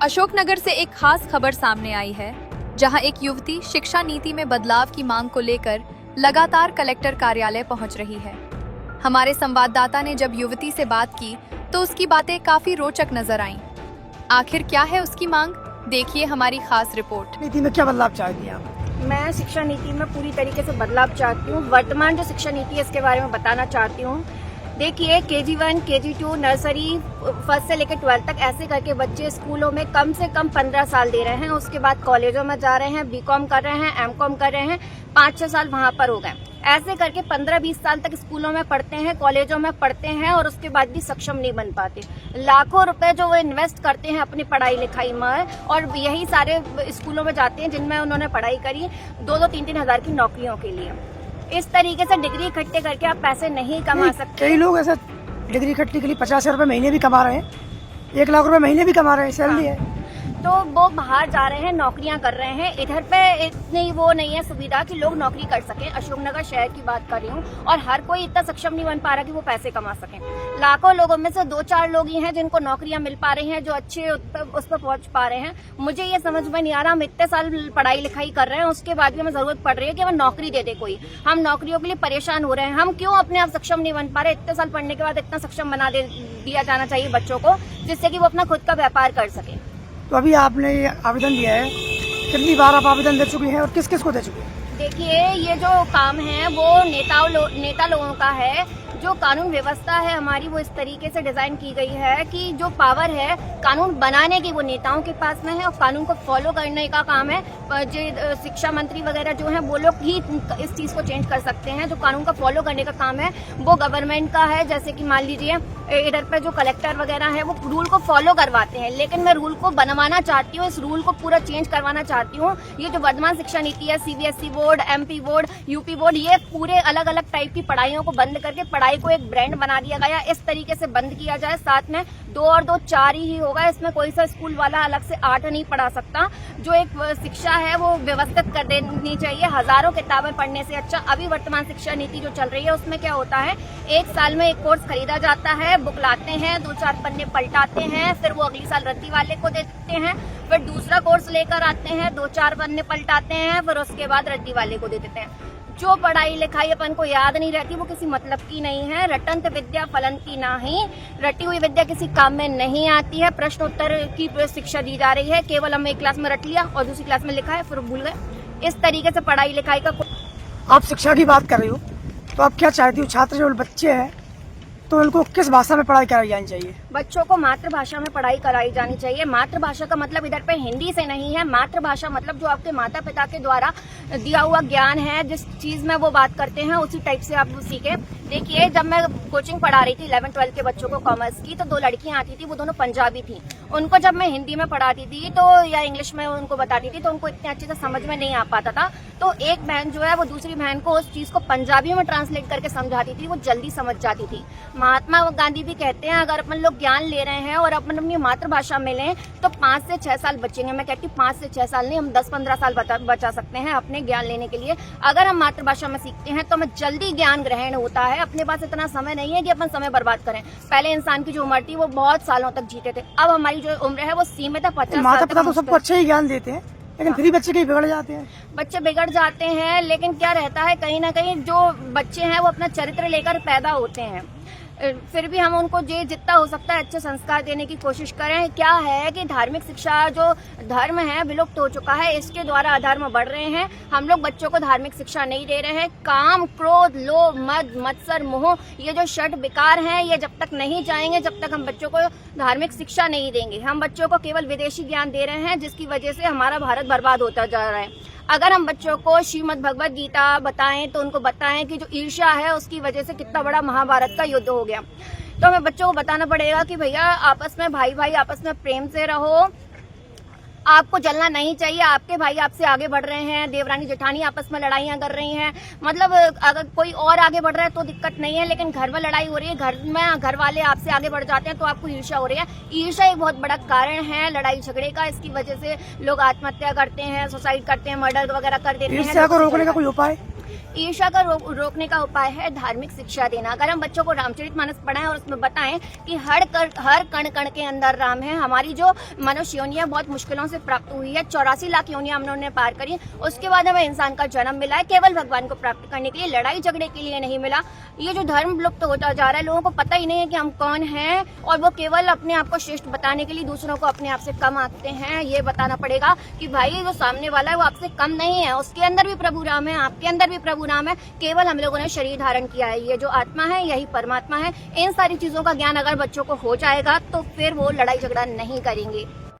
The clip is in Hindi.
अशोकनगर से एक खास खबर सामने आई है, जहां एक युवती शिक्षा नीति में बदलाव की मांग को लेकर लगातार कलेक्टर कार्यालय पहुंच रही है। हमारे संवाददाता ने जब युवती से बात की तो उसकी बातें काफी रोचक नजर आईं। आखिर क्या है उसकी मांग, देखिए हमारी खास रिपोर्ट। नीति में क्या बदलाव चाहती हैं आप? मैं शिक्षा नीति में पूरी तरीके से बदलाव चाहती हूँ। वर्तमान जो शिक्षा नीति है इसके बारे में बताना चाहती हूँ। देखिए, KG1, KG2, नर्सरी फर्स्ट से लेकर 12 तक ऐसे करके बच्चे स्कूलों में कम से कम 15 साल दे रहे हैं। उसके बाद कॉलेजों में जा रहे हैं, BCom कर रहे हैं, MCom कर रहे हैं, 5-6 साल वहां पर हो गए। ऐसे करके 15-20 साल तक स्कूलों में पढ़ते हैं, कॉलेजों में पढ़ते हैं और उसके बाद भी सक्षम नहीं बन पाते। लाखों रुपए जो वो इन्वेस्ट करते हैं अपनी पढ़ाई लिखाई में, और यही सारे स्कूलों में जाते हैं जिनमें उन्होंने पढ़ाई करी 2-3 हजार की नौकरियों के लिए। इस तरीके से डिग्री इकट्ठे करके आप पैसे नहीं कमा सकते। कई लोग ऐसा डिग्री इकट्ठी के लिए 50,000 रुपए महीने भी कमा रहे हैं, 1 लाख रुपए महीने भी कमा रहे हैं, सैलरी है। तो वो बाहर जा रहे हैं, नौकरियां कर रहे हैं। इधर पे इतनी वो नहीं है सुविधा कि लोग नौकरी कर सकें। अशोकनगर शहर की बात कर रही हूँ, और हर कोई इतना सक्षम नहीं बन पा रहा कि वो पैसे कमा सकें। लाखों लोगों में से 2-4 लोग ही हैं जिनको नौकरियां मिल पा रही हैं, जो अच्छे उस पर पहुंच पा रहे हैं। मुझे ये समझ में नहीं आ रहा, हम इतने साल पढ़ाई लिखाई कर रहे हैं, उसके बाद भी हमें जरूरत पड़ रही है कि हमें नौकरी दे दे कोई। हम नौकरियों के लिए परेशान हो रहे हैं। हम क्यों अपने आप सक्षम नहीं बन पा रहे? इतने साल पढ़ने के बाद इतना सक्षम बना दिया जाना चाहिए बच्चों को, जिससे कि वो अपना खुद का व्यापार कर सके। तो अभी आपने ये आवेदन दिया है, कितनी बार आप आवेदन दे चुके हैं और किस किस को दे चुके हैं? देखिए, ये जो काम है वो नेता लोगों का है। जो कानून व्यवस्था है हमारी, वो इस तरीके से डिजाइन की गई है कि जो पावर है कानून बनाने की वो नेताओं के पास में है, और कानून को फॉलो करने का काम है जो शिक्षा मंत्री वगैरह जो है वो लोग ही इस चीज को चेंज कर सकते हैं। जो कानून का फॉलो करने का काम है वो गवर्नमेंट का है। जैसे कि मान लीजिए इधर पर जो कलेक्टर वगैरह है वो रूल को फॉलो करवाते हैं, लेकिन मैं रूल को बनवाना चाहती हूँ, इस रूल को पूरा चेंज करवाना चाहती हूँ। ये जो वर्तमान शिक्षा नीति है, CBSE board, MP board, UP board, ये पूरे अलग अलग टाइप की पढ़ाइयों को बंद करके पढ़ाई को एक ब्रांड बना दिया गया। इस तरीके से बंद किया जाए। साथ में 2 और 2 4 ही होगा। इसमें कोई सा स्कूल वाला अलग से 8 नहीं पढ़ा सकता। जो एक शिक्षा है वो व्यवस्थित कर देनी चाहिए। हजारों किताबें पढ़ने से अच्छा अभी वर्तमान शिक्षा नीति जो चल रही है उसमें क्या होता है, 1 साल में एक कोर्स खरीदा जाता है, बुक लाते हैं, 2-4 पन्ने पलटाते हैं, फिर वो अगली साल रद्दी वाले को दे देते हैं, फिर दूसरा कोर्स लेकर आते हैं, 2-4 पन्ने पलटाते हैं, फिर उसके बाद रद्दी वाले को दे देते हैं। जो पढ़ाई लिखाई अपन को याद नहीं रहती वो किसी मतलब की नहीं है। रटंत विद्या फलंती नाही, रटी हुई विद्या किसी काम में नहीं आती है। प्रश्न उत्तर की शिक्षा दी जा रही है, केवल हम एक क्लास में रट लिया और दूसरी क्लास में लिखा है फिर भूल गए। इस तरीके से पढ़ाई लिखाई का आप शिक्षा की बात कर रही हो, तो आप क्या चाहती हो? छात्र जो बच्चे हैं तो उनको किस भाषा में पढ़ाई कराई जानी चाहिए? बच्चों को मातृभाषा में पढ़ाई कराई जानी चाहिए। मातृभाषा का मतलब इधर पे हिंदी से नहीं है। मातृभाषा मतलब जो आपके माता पिता के द्वारा दिया हुआ ज्ञान है, जिस चीज में वो बात करते हैं उसी टाइप से आप सीखे। देखिए, जब मैं कोचिंग पढ़ा रही थी 11-12 के बच्चों को कॉमर्स की, तो 2 लड़कियां आती थी, वो दोनों पंजाबी थी। उनको जब मैं हिंदी में पढ़ाती थी तो या इंग्लिश में उनको बताती थी तो उनको इतने अच्छे से समझ में नहीं आ पाता था। तो एक बहन जो है वो दूसरी बहन को उस चीज को पंजाबी में ट्रांसलेट करके समझाती थी, वो जल्दी समझ जाती थी। महात्मा गांधी भी कहते हैं, अगर अपन लोग ज्ञान ले रहे हैं और अपन अपनी मातृभाषा में लें तो 5 से 6 साल बचेंगे। मैं कहती हूँ 5 से 6 साल नहीं, हम 10-15 साल बचा सकते हैं अपने ज्ञान लेने के लिए। अगर हम मातृभाषा में सीखते हैं तो हमें जल्दी ज्ञान ग्रहण होता है। अपने पास इतना समय नहीं है कि अपन समय बर्बाद करें। पहले इंसान की जो उम्र थी वो बहुत सालों तक जीते थे, अब हमारी जो उम्र है वो सीमित है 50 साल। माता पिता तो सबको अच्छा ही ज्ञान देते हैं, लेकिन फिर भी बच्चे कहीं बिगड़ जाते हैं। बच्चे बिगड़ जाते हैं, लेकिन क्या रहता है, कहीं ना कहीं जो बच्चे हैं वो अपना चरित्र लेकर पैदा होते हैं। फिर भी हम उनको जितना हो सकता है अच्छे संस्कार देने की कोशिश करें। क्या है कि धार्मिक शिक्षा जो धर्म है विलुप्त हो चुका है, इसके द्वारा अधर्म बढ़ रहे हैं। हम लोग बच्चों को धार्मिक शिक्षा नहीं दे रहे हैं। काम, क्रोध, लोभ, मद, मत्सर, मोह, ये जो 6 विकार हैं, ये जब तक नहीं जाएंगे, जब तक हम बच्चों को धार्मिक शिक्षा नहीं देंगे। हम बच्चों को केवल विदेशी ज्ञान दे रहे हैं, जिसकी वजह से हमारा भारत बर्बाद होता जा रहा है। अगर हम बच्चों को श्रीमद् भगवत गीता बताएं तो उनको बताएं कि जो ईर्ष्या है उसकी वजह से कितना बड़ा महाभारत का युद्ध हो गया। तो हमें बच्चों को बताना पड़ेगा कि भैया आपस में भाई आपस में प्रेम से रहो। आपको जलना नहीं चाहिए। आपके भाई आपसे आगे बढ़ रहे हैं, देवरानी जेठानी आपस में लड़ाइयां कर रही हैं, मतलब अगर कोई और आगे बढ़ रहा है तो दिक्कत नहीं है, लेकिन घर में लड़ाई हो रही है, घर में घर वाले आपसे आगे बढ़ जाते हैं तो आपको ईर्ष्या हो रही है। ईर्ष्या एक बहुत बड़ा कारण है लड़ाई झगड़े का। इसकी वजह से लोग आत्महत्या करते हैं, सुसाइड करते हैं, मर्डर वगैरह कर देते हैं। ईर्ष्या को रोकने का कोई उपाय? ईर्ष्या का रोकने का उपाय है धार्मिक शिक्षा देना। अगर हम बच्चों को रामचरितमानस पढ़ाएं और उसमें बताएं कि हर कण कण के अंदर राम है, हमारी जो मनुष्य योनियां बहुत मुश्किलों से प्राप्त हुई है, 84 लाख योनियां हमने पार करी, उसके बाद हमें इंसान का जन्म मिला है केवल भगवान को प्राप्त करने के लिए, लड़ाई झगड़े के लिए नहीं मिला। ये जो धर्म लुप्त होता जा रहा है, लोगों को पता ही नहीं है कि हम कौन हैं, और वो केवल अपने आप को श्रेष्ठ बताने के लिए दूसरों को अपने आप से कम आंकते हैं। ये बताना पड़ेगा कि भाई जो सामने वाला है वो आपसे कम नहीं है, उसके अंदर भी प्रभु राम है, आपके अंदर भी प्रभु राम है, केवल हम लोगों ने शरीर धारण किया है। ये जो आत्मा है यही परमात्मा है। इन सारी चीजों का ज्ञान अगर बच्चों को हो जाएगा तो फिर वो लड़ाई झगड़ा नहीं करेंगे।